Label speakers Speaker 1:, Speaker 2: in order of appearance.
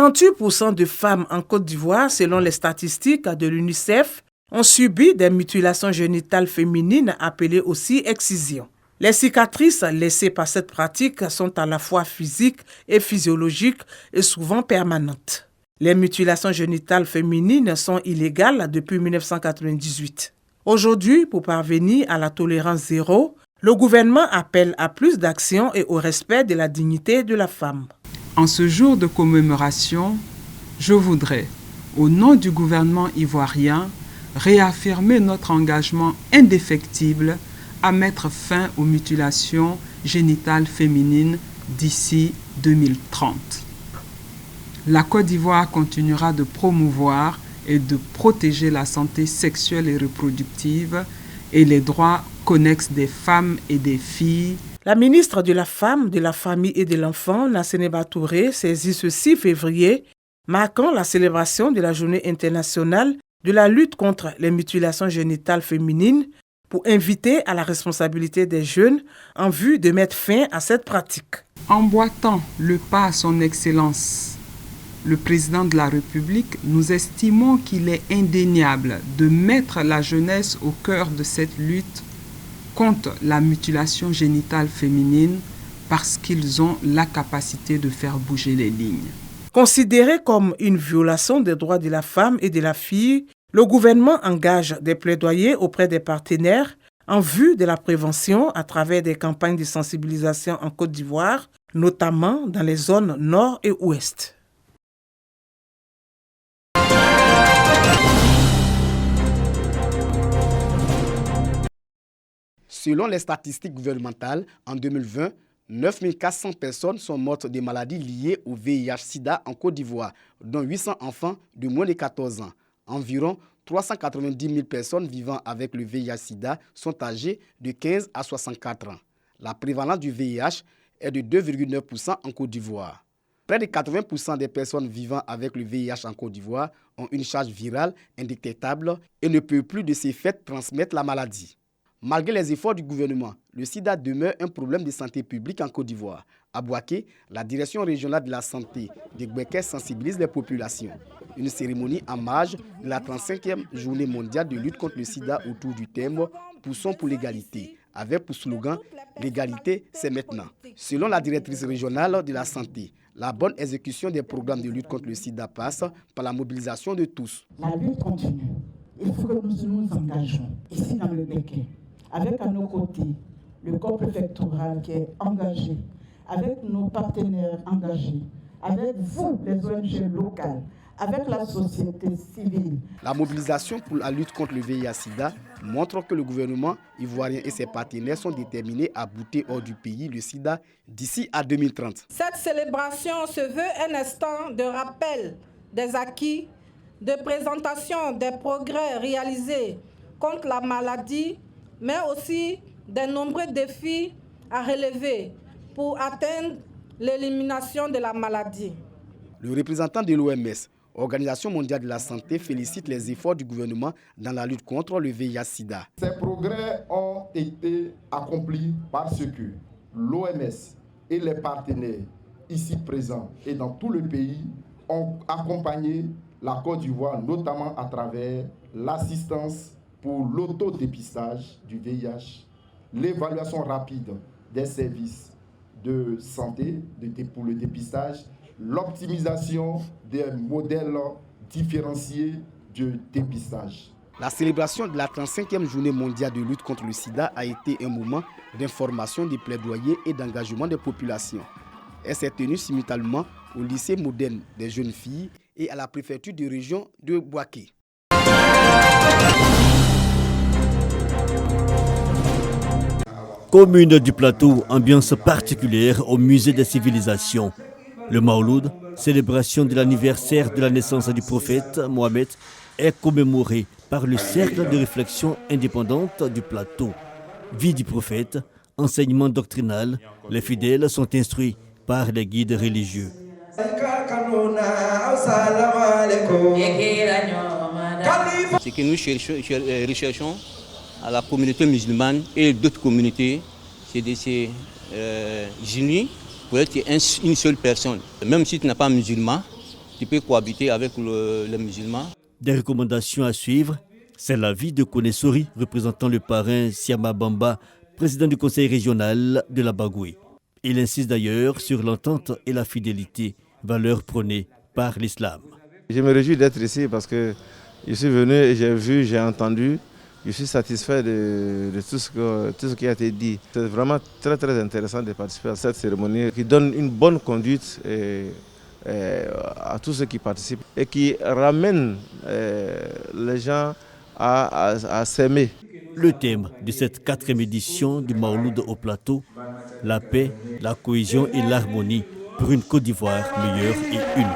Speaker 1: 48% de femmes en Côte d'Ivoire, selon les statistiques de l'UNICEF, ont subi des mutilations génitales féminines appelées aussi excisions. Les cicatrices laissées par cette pratique sont à la fois physiques et physiologiques et souvent permanentes. Les mutilations génitales féminines sont illégales depuis 1998. Aujourd'hui, pour parvenir à la tolérance zéro, le gouvernement appelle à plus d'action et au respect de la dignité de la femme.
Speaker 2: En ce jour de commémoration, je voudrais, au nom du gouvernement ivoirien, réaffirmer notre engagement indéfectible à mettre fin aux mutilations génitales féminines d'ici 2030. La Côte d'Ivoire continuera de promouvoir et de protéger la santé sexuelle et reproductive et les droits connexes des femmes et des filles.
Speaker 1: La ministre de la Femme, de la Famille et de l'Enfant, Nassénéba Touré, saisit ce 6 février, marquant la célébration de la Journée internationale de la lutte contre les mutilations génitales féminines, pour inviter à la responsabilité des jeunes en vue de mettre fin à cette pratique.
Speaker 2: Emboîtant le pas à son Excellence, le président de la République, nous estimons qu'il est indéniable de mettre la jeunesse au cœur de cette lutte contre la mutilation génitale féminine parce qu'ils ont la capacité de faire bouger les lignes.
Speaker 1: Considéré comme une violation des droits de la femme et de la fille, le gouvernement engage des plaidoyers auprès des partenaires en vue de la prévention à travers des campagnes de sensibilisation en Côte d'Ivoire, notamment dans les zones nord et ouest.
Speaker 3: Selon les statistiques gouvernementales, en 2020, 9400 personnes sont mortes de maladies liées au VIH-Sida en Côte d'Ivoire, dont 800 enfants de moins de 14 ans. Environ 390 000 personnes vivant avec le VIH-Sida sont âgées de 15 à 64 ans. La prévalence du VIH est de 2,9% en Côte d'Ivoire. Près de 80% des personnes vivant avec le VIH en Côte d'Ivoire ont une charge virale indétectable et ne peuvent plus de ces faits transmettre la maladie. Malgré les efforts du gouvernement, le sida demeure un problème de santé publique en Côte d'Ivoire. À Bouaké, la direction régionale de la santé de Bouaké sensibilise les populations. Une cérémonie en marge de la 35e journée mondiale de lutte contre le sida autour du thème « Poussons pour l'égalité » avec pour slogan « L'égalité, c'est maintenant ». Selon la directrice régionale de la santé, la bonne exécution des programmes de lutte contre le sida passe par la mobilisation de tous.
Speaker 4: La lutte continue. Il faut que nous nous engageons ici dans le Béquet, avec à nos côtés le corps préfectoral qui est engagé, avec nos partenaires engagés, avec vous, les ONG locales, avec la société civile.
Speaker 3: La mobilisation pour la lutte contre le VIH-Sida montre que le gouvernement ivoirien et ses partenaires sont déterminés à bouter hors du pays le sida d'ici à 2030.
Speaker 5: Cette célébration se veut un instant de rappel des acquis, de présentation des progrès réalisés contre la maladie, mais aussi des nombreux défis à relever pour atteindre l'élimination de la maladie.
Speaker 3: Le représentant de l'OMS, Organisation mondiale de la santé, félicite les efforts du gouvernement dans la lutte contre le VIH-Sida.
Speaker 6: Ces progrès ont été accomplis parce que l'OMS et les partenaires ici présents et dans tout le pays ont accompagné la Côte d'Ivoire, notamment à travers l'assistance pour l'autodépistage du VIH, l'évaluation rapide des services de santé pour le dépistage, l'optimisation des modèles différenciés de dépistage.
Speaker 3: La célébration de la 35e journée mondiale de lutte contre le sida a été un moment d'information, de plaidoyer et d'engagement des populations. Elle s'est tenue simultanément au lycée moderne des jeunes filles et à la préfecture de région de Bouaké.
Speaker 7: Commune du Plateau, ambiance particulière au musée des civilisations. Le Mawloud, célébration de l'anniversaire de la naissance du prophète Mohamed, est commémoré par le cercle de réflexion indépendante du Plateau. Vie du prophète, enseignement doctrinal, les fidèles sont instruits par les guides religieux.
Speaker 8: Ce que nous recherchons à la communauté musulmane et d'autres communautés, c'est de se unir pour être une seule personne. Même si tu n'es pas musulman, tu peux cohabiter avec les musulmans.
Speaker 7: Des recommandations à suivre, c'est l'avis de Konesori, représentant le parrain Siama Bamba, président du conseil régional de la Bagoué. Il insiste d'ailleurs sur l'entente et la fidélité, valeurs prônées par l'islam.
Speaker 9: Je me réjouis d'être ici parce que je suis venu et j'ai vu, j'ai entendu. Je suis satisfait de tout ce qui a été dit. C'est vraiment très très intéressant de participer à cette cérémonie qui donne une bonne conduite à tous ceux qui participent et qui ramène les gens à s'aimer.
Speaker 7: Le thème de cette 4e édition du Maouloud au plateau, la paix, la cohésion et l'harmonie pour une Côte d'Ivoire meilleure et unie.